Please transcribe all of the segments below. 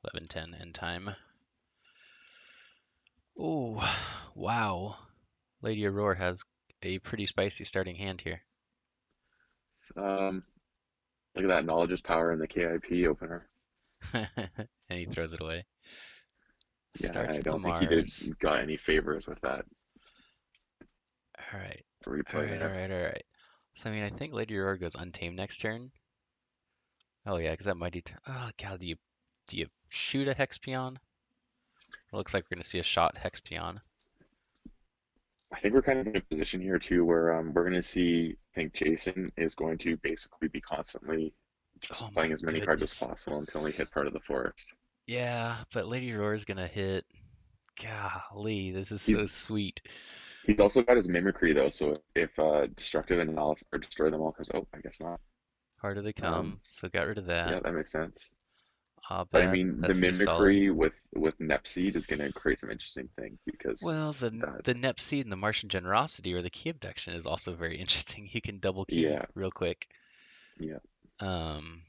11:10 end time. Oh, wow. Lady Aurore has a pretty spicy starting hand here. Um, Look at that knowledge is power in the KIP opener. And he throws it away. Yeah, Starts I with the don't think he did Mars. got any favors with that All right. All replay right, all there. right, all right. So, I mean, I think Lady Aurora goes untamed next turn. Oh, yeah, because that mighty. Oh, God, do you shoot a Hex Peon? It looks like we're going to see a shot Hex Peon. I think we're kind of in a position here too where we're going to see, I think Jason is going to basically be constantly Oh, just my playing as many cards as goodness. possible until we hit part of the forest. Yeah, but Lady Aurora is going to hit. Golly, this is He's so sweet. he's also got his mimicry though, so if destructive analysis or destroy them all comes, oh, I guess not. Harder they Um, come, so got rid of that. yeah, that makes sense. Ah, But I bad. mean, the That's pretty solid. mimicry with Nepseed is going to create some interesting things because Well, the that, the Nep Seed and the Martian Generosity or the key abduction is also very interesting. You can double key yeah, real quick. yeah. Um,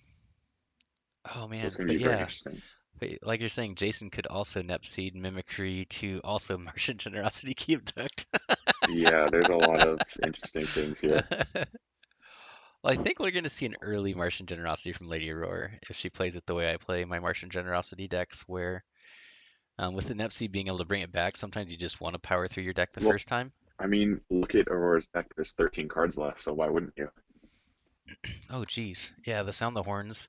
oh So it's man, going to but be very yeah, interesting. but like you're saying, Jason could also Nep Seed Mimicry to also Martian Generosity key abduct. Yeah, there's a lot of interesting things here. Well, I think we're going to see an early Martian Generosity from Lady Aurora if she plays it the way I play my Martian Generosity decks, where with the Nepsi being able to bring it back, sometimes you just want to power through your deck the Well, first time. I mean, look at Aurora's deck. There's 13 cards left, so why wouldn't you? Oh, geez. Yeah, the Sound the Horns.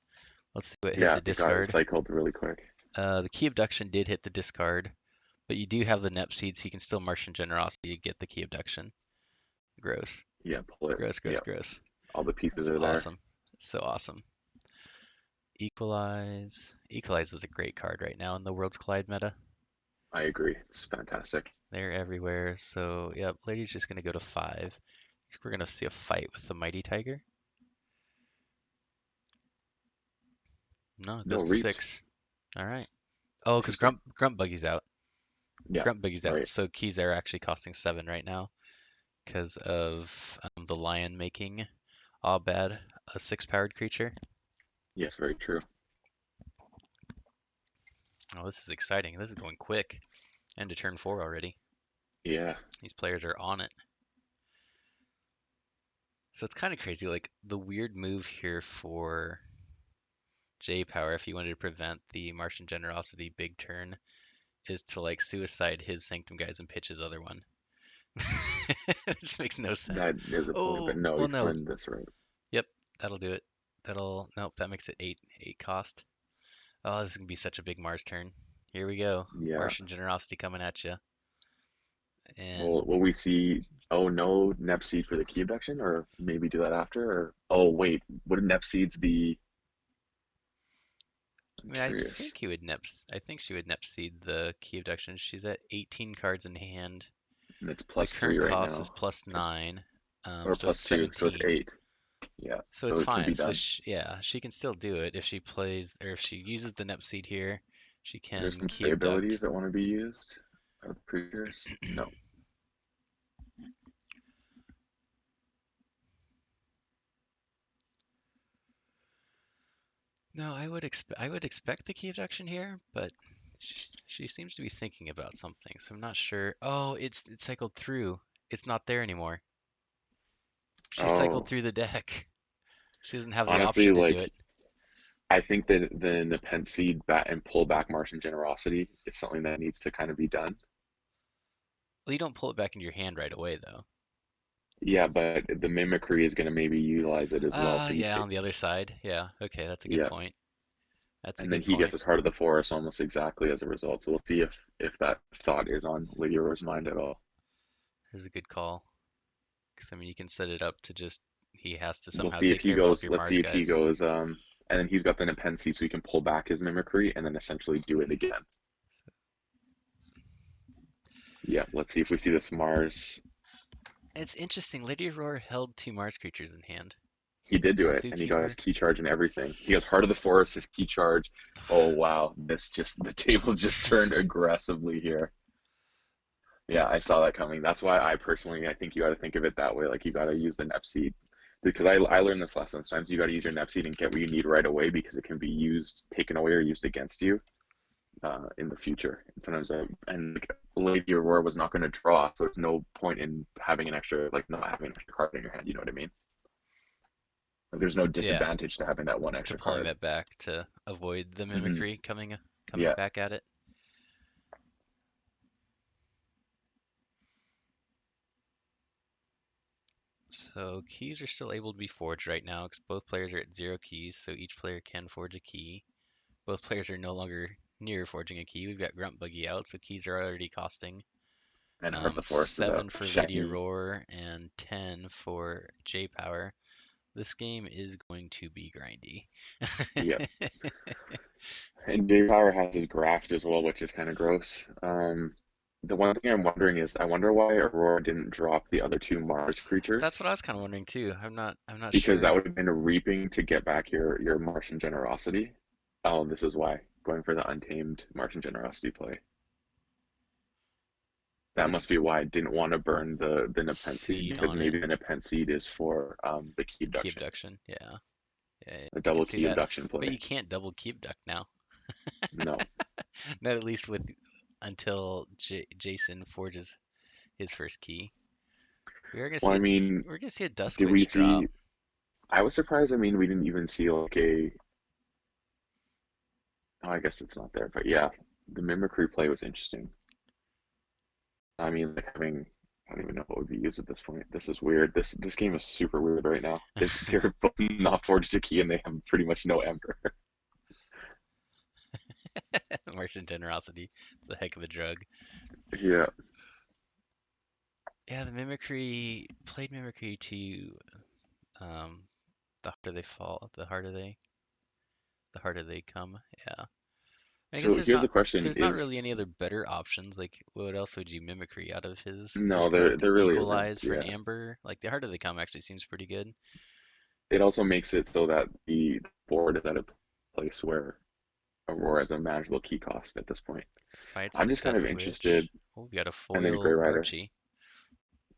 Let's see what hit Yeah, the it got discard. cycled really quick. The Key Abduction did hit the discard, but you do have the Nep Seed, so you can still Martian Generosity to get the Key Abduction. Gross. Yeah, pull it. Gross, gross, Yeah, gross. all the pieces That's are there. awesome. So awesome. Equalize. Equalize is a great card right now in the Worlds Collide meta. I agree. It's fantastic. They're everywhere. So, yep, Lady's just going to go to 5. We're going to see a fight with the Mighty Tiger. No, it No, goes to reach. 6. All right. Oh, because Interesting. Grump Buggy's out. Yeah, Grump Buggy's out. right. So keys are actually costing 7 right now because of the lion making Abad a 6 powered creature. Yes, very true. Oh, this is exciting. This is going quick. And to turn 4 already. Yeah. These players are on it. So it's kind of crazy. Like the weird move here for J Power, if he wanted to prevent the Martian Generosity big turn, is to like suicide his Sanctum guys and pitch his other one. Which makes no sense. That is a point, but Oh, no, well, he's no. playing this right. Yep, that'll do it. Nope, that makes it 8 cost. Oh, this is gonna be such a big Mars turn. Here we go. Yeah. Martian Generosity coming at you. Well, And will we see? Oh no, Nepseed for the key abduction, or maybe do that after? Or oh wait, what if Nepseed's the? I'm I mean, I curious. think I think she would Nep seed the key abduction. She's at 18 cards in hand. And it's The plus three current right cost is now, plus because 9, or so it's plus two, so it's 17. 8. Yeah, So so it's it can fine. be So done. yeah, she can still do it if she plays or if she uses the Nep seed here. She There's can some key prey abilities abduct. that want to be used. Creatures? No. No, I would expect the key abduction here, but she seems to be thinking about something, so I'm not sure. Oh, it cycled through. It's not there anymore. She cycled Oh, through the deck. She doesn't have the honestly, option to do like it. I think that the Nepenthe seed bat and pull back Martian generosity is something that needs to kind of be done. Well, you don't pull it back into your hand right away, though. Yeah, but the mimicry is going to maybe utilize it as well. So you Yeah, take, on the other side. Yeah, okay, that's a good yeah, point. That's a and then good he gets point. his heart of the forest almost exactly as a result. So we'll see if that thought is on Lady Aurora's mind at all. This is a good call. Because, I mean, you can set it up to just, he has to We'll somehow see if take he care of all of goes. your Let's Mars see if he guys. goes. And then he's got the Nepenthe seed, so he can pull back his mimicry and then essentially do it again. So, Yeah, let's see if we see this Mars. it's interesting. Lady Aurora held 2 Mars creatures in hand. He did do The it, and he got his Zookeeper. key charge and everything. He has Heart of the Forest, his key charge. Oh wow, this just the table just turned aggressively here. Yeah, I saw that coming. That's why I personally I think you got to think of it that way. Like you got to use the Nep seed because I learned this lesson. Sometimes you got to use your Nep seed and get what you need right away because it can be used, taken away, or used against you. in the future. And sometimes and like, Lady Aurora was not going to draw, so there's no point in having an extra, like not having an extra card in your hand. You know what I mean? Like, there's no Yeah, disadvantage to having that one to extra pulling card. that back to avoid the Hmm. mimicry coming Yeah, back at it. So keys are still able to be forged right now because both players are at 0 keys, so each player can forge a key. Both players are no longer near forging a key. We've got Grump Buggy out, so keys are already costing and Heart of the Forest is out. 7 for Lady Shaggy. Aurore and 10 for J Power. This game is going to be grindy. Yeah, and J Power has his graft as well, which is kind of gross. The one thing I'm wondering is, I wonder why Aurora didn't drop the other two Mars That's creatures, what I was kind of wondering too. I'm not because that sure. would have been a reaping to get back your Martian generosity. Oh, this is why going for the untamed Martian generosity play. That Would must be why I didn't want to burn the Nepenthe, seed because on it. maybe the Nepenthe is for the key Key abduction, abduction. Yeah. Yeah, the I can double see key that. abduction But play. you can't double key abduct now. No. Not at least with until Jason forges his first key. We are gonna Well, see I it. mean, We're gonna see a Dusk did we Witch drop. see? I was surprised. I mean, we didn't even see like a. Oh, I guess it's not there, but yeah, the mimicry play was interesting. I mean, like having. I don't even know what would be used at this point. This is weird. This game is super weird right now. They're both not forged a key and they have pretty much no ember. Merchant generosity. It's a heck of a drug. Yeah. Yeah, the mimicry played mimicry to um the harder they fall, the harder they come. Yeah. I guess So here's the question: there's not is really any other better options. Like what else would you mimicry out of his no, discard? there really isn't. Equalize for an Yeah. amber. Like the harder they come actually seems pretty good. It also makes it so that the board is at a place where Aurora is a manageable key cost at this point. Fights I'm the just kind of Dusk interested, Witch. Oh, we got a and then Grey foil Rider. Archie.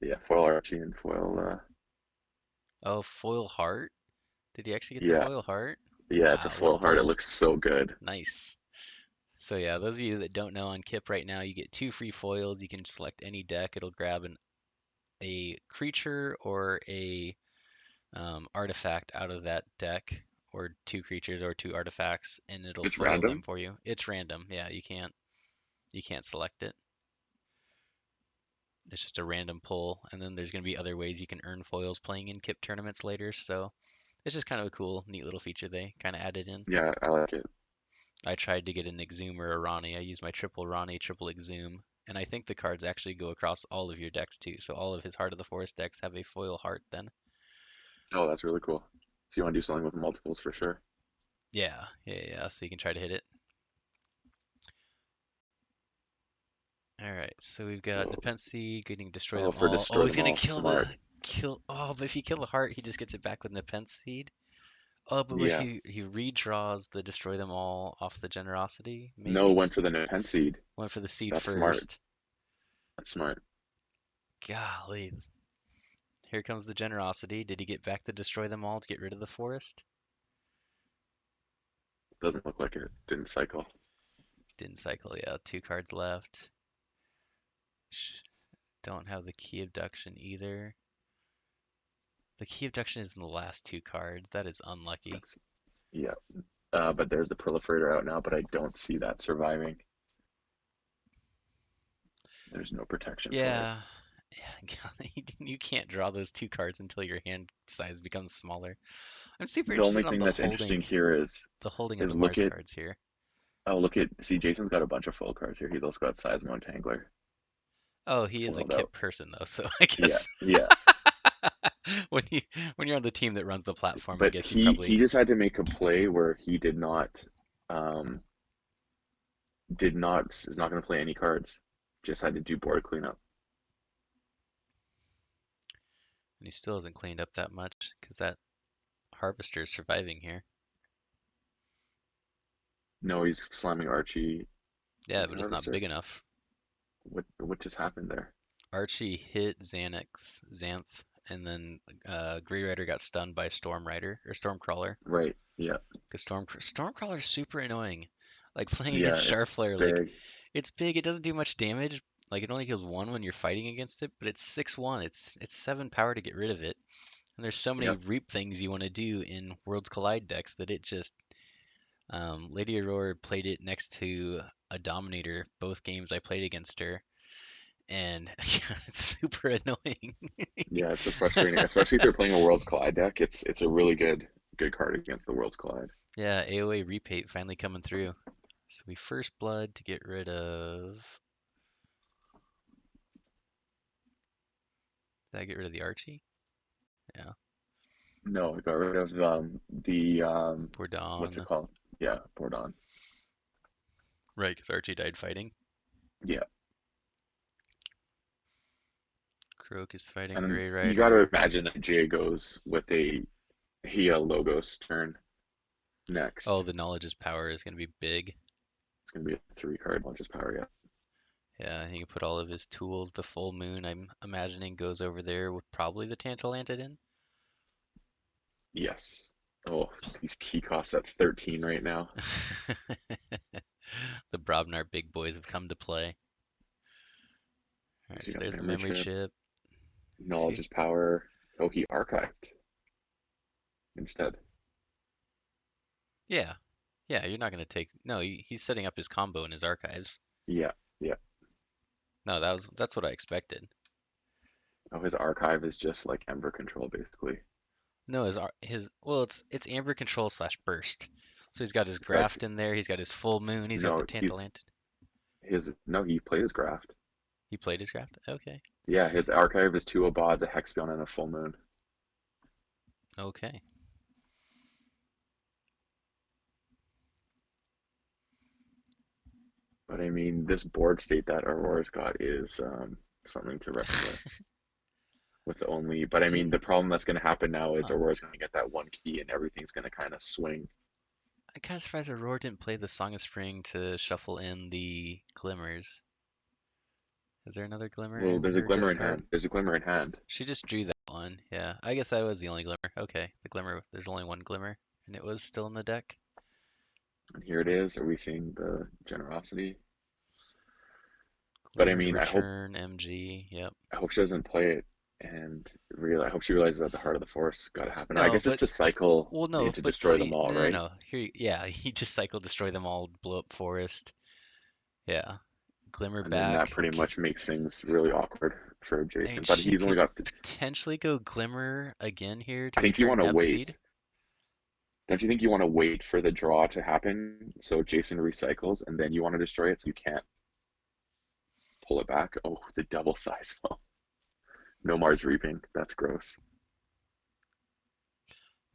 Yeah, foil Archie and foil. Oh, foil heart. Did he actually get the Yeah, foil heart? yeah, it's a Wow, what a foil heart. It pull. looks so good. Nice. So yeah, those of you that don't know on Kip right now, you get 2 free foils. You can select any deck. It'll grab a creature or a artifact out of that deck, or 2 creatures or 2 artifacts, and it'll It's foil them random. for you. It's random. Yeah, you can't select it. It's just a random pull, and then there's going to be other ways you can earn foils playing in Kip tournaments later. So it's just kind of a cool, neat little feature they kind of added in. Yeah, I like it. I tried to get an Exhume or a Ronnie. I used my triple Ronnie, triple Exhume, and I think the cards actually go across all of your decks too. So all of his Heart of the Forest decks have a foil heart then. Oh, that's really cool. So you want to do something with multiples for sure. Yeah, yeah, yeah. So you can try to hit it. All right, so we've got So, Nepenthe getting destroy oh, them for all. Oh, destroy he's them gonna all. kill Smart. the kill. Oh, but if you kill the heart, he just gets it back with Nepenthe. Oh, but what if Yeah. he redraws the destroy them all off the generosity? No, Maybe went for the Nepenthe seed. went for the seed That's smart. first. That's smart. Golly, here comes the generosity. Did he get back to destroy them all to get rid of the forest? Doesn't look like it. Didn't cycle. Didn't cycle. Yeah, 2 cards left. Don't have the key abduction either. The key abduction is in the last 2 cards. That is unlucky. That's yeah. But there's the proliferator out now, but I don't see that surviving. There's no protection for it. Yeah, yeah, you can't draw those 2 cards until your hand size becomes smaller. I'm super The only interested on thing that's interesting here the holding of is the look Mars at cards here. oh look at see Jason's got a bunch of full cards here. He's also got Seismo Tangler Oh, he is a foiled Kip out. person though, so I Yeah, guess yeah. when you when you're on the team that runs the platform, I But guess you he probably just had to make a play where he um did not is not going to play any cards. Just had to do board cleanup. and he still hasn't cleaned up that much because that harvester is surviving here. No, he's slamming Archie Yeah, into but it's not Harvester. big enough. What just happened there? Archie hit Xanth, and then Grey Rider got stunned by Storm Rider or Stormcrawler. Right. Yeah. Because Stormcrawler is super annoying. Like playing Yeah, against it's Charflare, like big. it's big. It doesn't do much damage. Like it only heals one when you're fighting against it, but it's 6/1. It's 7 power to get rid of it. And there's so many Yep. reap things you want to do in Worlds Collide decks that it just Lady Aurora played it next to a Dominator both games I played against her, and it's super annoying. Yeah, it's a frustrating, especially if you're playing a Worlds Collide deck. It's a really good card against the Worlds Collide. Yeah, AoA Repate finally coming through. So we first blood to get rid of. Did I get rid of the Archie? Yeah, No, I got rid of the what's it Bourdon. called? Yeah, Bourdon. Right, because Archie died fighting. Yeah, Croak is fighting and Grey you got to Rider. imagine that Jay goes with a Hia Logos turn next. Oh, the Knowledge's power is going to be big. It's gonna be a 3 card launches power. Yeah. Yeah, he can put all of his tools. The full moon, I'm imagining, goes over there with probably the Tantalantid Yes. Oh, these key costs at 13 right now. in. The Brobnar big boys have come to play. All right, So you so got there's the memory memory chip, chip. If knowledge you, is power. Oh, he archived instead. yeah, yeah, you're not gonna take. No, he's setting up his combo in his archives. Yeah, yeah. No, that's what I expected. Oh, his archive is just like Ember Control, basically. No, his well, it's Amber Control slash Burst. So he's got his So that's Graft in there. He's got his full moon. He's got the no, he's Tantalantid. his no, he played his graft. He played his Graft. Okay, Yeah, his archive is 2 Abods, a Hexion, and a full moon. okay. But I mean, this board state that Aurora's got is something to reckon with only. But I mean, Did the problem that's going to happen now is huh? Aurora's going to get that one key, and everything's going to kind of swing. I'm kind of surprised Aurore didn't play the Song of Spring to shuffle in the Glimmers. Is there another Glimmer Well, in there's a her glimmer in discard? hand. There's a glimmer in hand. She just drew that one. Yeah, I guess that was the only Glimmer. Okay, the Glimmer. There's only one Glimmer, and it was still in the deck. And here it is. Are we seeing the generosity? But I Glimmer to mean, return, MG. Yep. I hope she doesn't play it, and I hope she realizes that the heart of the force got to happen. I No, guess it's but to cycle well, no, to but destroy see, them all, no, no, right? no. Here, yeah, he just cycle destroy them all, blow up forest. Yeah, Glimmer And then that back. pretty much makes things really awkward for I mean, Jason. But she he's only could got. potentially go Glimmer again here to I think you return want to Nepseed. wait. Don't you think you want to wait for the draw to happen so Jason recycles, and then you want to destroy it so you can't pull it back? Oh, the double size. No Mars reaping. That's gross.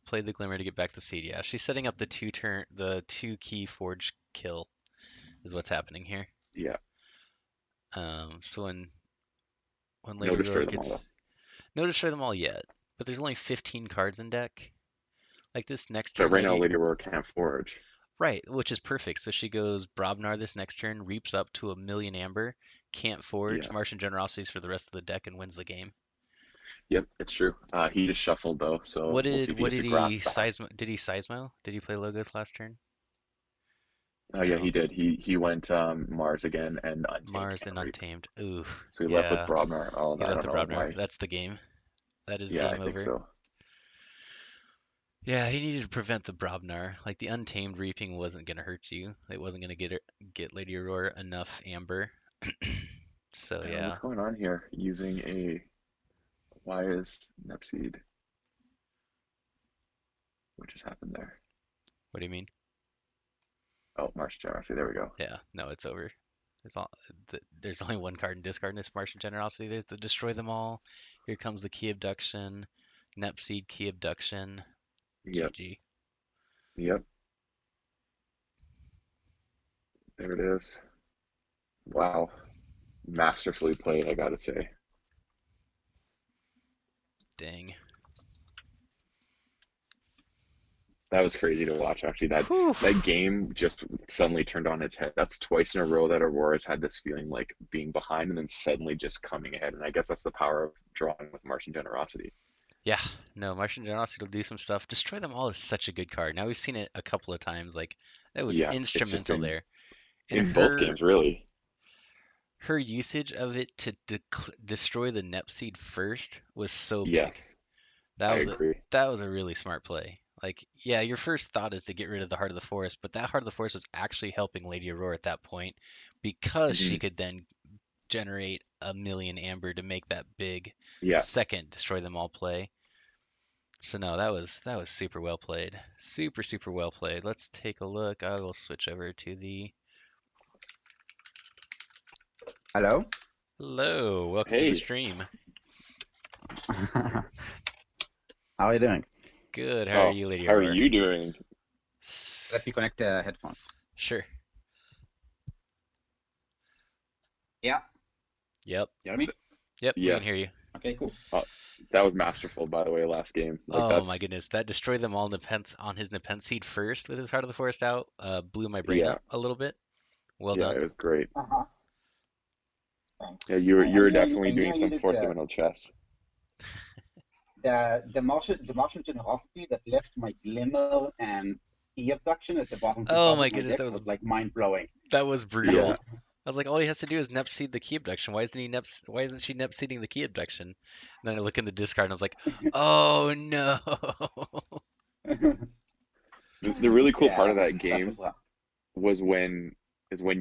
Play the Glimmer to get back the seed. Yeah, she's setting up the 2 key forge kill is what's happening here. Yeah. So when No Lady destroy Aurora them all though. gets no destroy them all yet, but there's only 15 cards in deck. Like this next But turn, right now, Lady Lady Aurora can't forge. right, which is perfect. So she goes Brobnar this next turn, reaps up to 1,000,000 amber, can't forge, Yeah. Martian Generosities for the rest of the deck, and wins the game. Yep, it's true. He just shuffled though, so we'll see if he What gets did a graph he back. Seismo? Did he Seismo? Did he play Logos last turn? Yeah, he No. did. He went Mars again and Untamed Mars can't and reap. Untamed. Ooh, So he left with yeah. Brobnar. Oh, He I left don't the know Brobnar. why. That's the game. That is Yeah, I game think over. so. Yeah, he needed to prevent the Brobnar. Like the Untamed reaping wasn't gonna hurt you. It wasn't gonna get Lady Aurora enough amber. So What's yeah. going on here? Using a why is Nepseed? What just happened there? What do you mean? Oh, Marsh Generosity. There we go. Yeah, no, it's over. There's all there's only one card in discard in this Martian Generosity. There's the Destroy Them All. Here comes the Key Abduction. Nepseed Key Abduction. Yep, GG. yep. There it is. Wow, masterfully played, I gotta say. Dang. That was crazy to watch. Actually, Whew. that game just suddenly turned on its head. That's twice in a row that Aurora's had this feeling like being behind and then suddenly just coming ahead. And I guess that's the power of drawing with Martian Generosity. Yeah, no, Martian Generosity will do some stuff. Destroy Them All is such a good card. Now we've seen it a couple of times. Like it was Yeah, it's just instrumental been there. And in both games, really. her usage of it to destroy the Nep Seed first was so Yes, big. That I was a agree. that was a really smart play. Like, yeah, your first thought is to get rid of the Heart of the Forest, but that Heart of the Forest was actually helping Lady Aurora at that point because she Hmm. could then generate a million amber to make that big Yeah. second destroy them all play. So no, that was super well played. Super, super well played. Let's take a look. I will switch over to the Hello? hello. Welcome to the Hey. stream. How are you doing? Good. How are Oh, you, Lady how are Aurora? you doing? Let me connect the headphones. Sure. Yeah, Yep. you hear me? Yep, we can hear Yes. you. Okay, cool. Uh, that was masterful, by the way, last game. Like Oh my that's goodness, that destroyed them all Nepenthe on his Nepenthe seed first with his Heart of the Forest out. Blew my brain yeah, up a little bit. Well yeah, done. it was great. Uh-huh. Thanks. Yeah, you were I definitely knew doing I some needed fourth dimensional chess. the Martian generosity that left my glimmer and key abduction at the bottom two Oh spots my of my goodness, deck that was was like mind blowing. that was Yeah. brutal. I was like, all he has to do is Nep seed the key abduction. Why isn't she Nep seeding the key abduction? And then I look in the discard and I was like, oh no. The really cool part Yeah, of that that game was rough. was when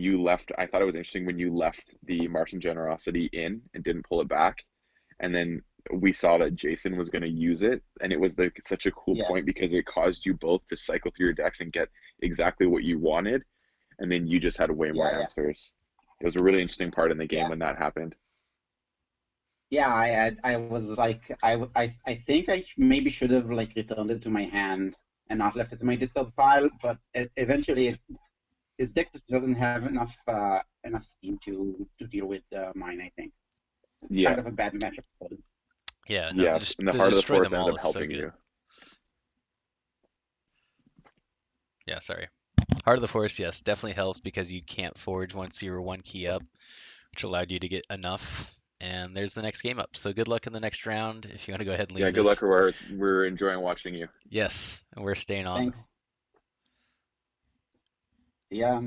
you left. I thought it was interesting when you left the Martian generosity in and didn't pull it back, and then we saw that Jason was going to use it, and it was such a cool Yeah, point because it caused you both to cycle through your decks and get exactly what you wanted, and then you just had way more yeah, yeah, answers. It was a really interesting part in the game yeah. when that happened. Yeah, I was like, I think I maybe should have like returned it to my hand and not left it to my discard pile, but eventually his deck just doesn't have enough steam to deal with mine. I think it's Yeah, kind of a bad matchup for them. Yeah, no, yeah, and the the heart of the destroy forest them ended all up is so helping good. you. Yeah, sorry. Heart of the Forest, yes, definitely helps because you can't forge once you're one key up, which allowed you to get enough. And there's the next game up. So good luck in the next round. If you want to go ahead and Yeah, leave good luck, this. Aurora. We're enjoying watching you. Yes, and we're staying on. Thanks. See ya next.